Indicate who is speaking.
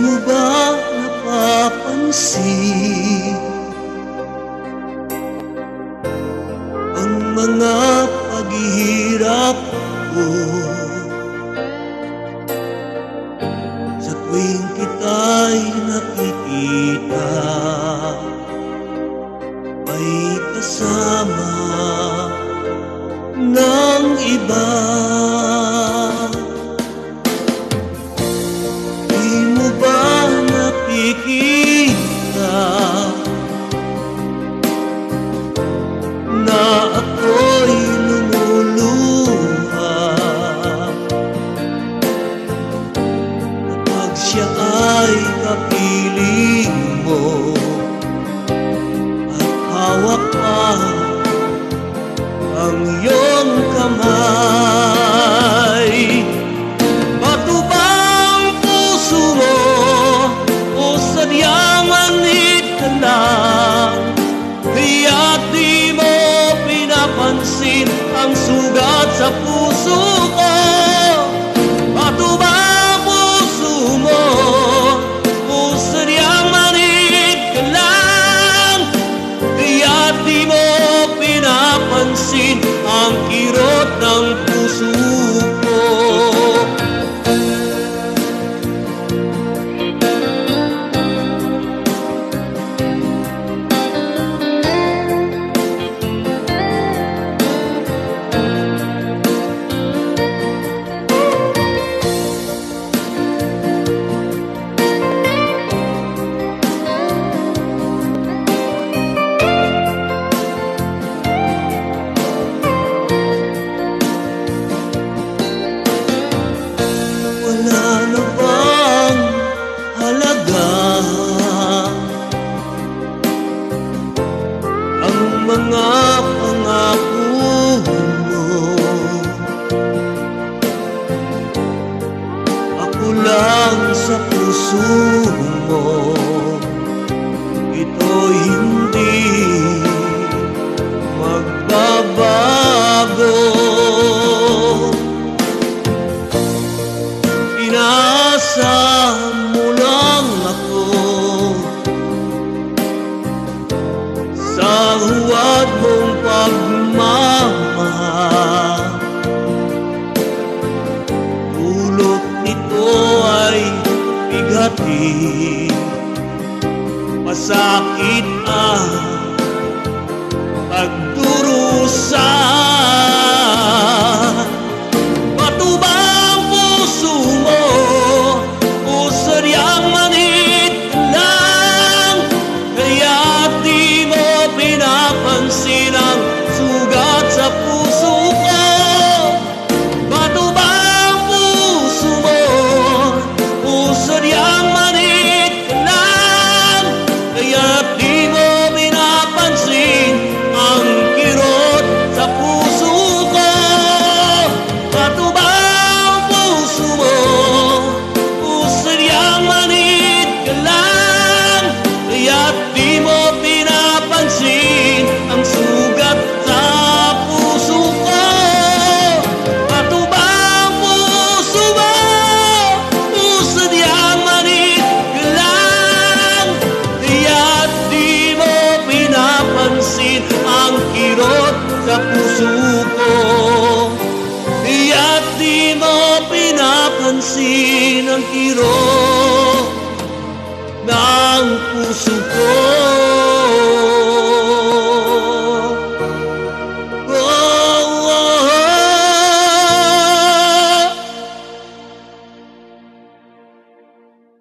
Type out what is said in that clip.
Speaker 1: mo ba napapansin ang mga paghihirap ko sa tuwing kita'y nakikita? May kasama ng iba. Di mo ba nakikita na ako'y lumuluha kapag siya ay kapiling mo at hawak pa ang iyong kamay? Bato ba ang puso mo o sadyang manid ka lang? Kaya't di mo pinapansin ang sugat sa puso ko. Bato ba ang puso mo o sadyang manid ka lang? Kaya't di mo pinapansin ang kirot ng puso ko. Wala na bang halaga ang mga pangako mo? Ako lang sa puso mo, ito'y hindi magbabago. Inaasa mo lang ako sa huwad mong pagmamahal. Dulot nito ay bigatin, masakit ang pagdurusa. Bato ba ang puso mo o sadyang manid ka lang? Kaya't di mo pinapansin ang sugat sa puso ko. Bato ba ang puso mo o sadyang manid ka lang? Kaya't di mo pinapansin ang kirot sa puso ko. Bato ba ang puso mo o sadyang manid ka lang? Kaya't di mo pinapansin ang sugat sa puso ko. Bato ba ang puso mo o sadyang manid ka lang? Kaya't di mo pinapansin ang kirot sa puso ko. Kaya't di mo pinapansin ang kirot ng puso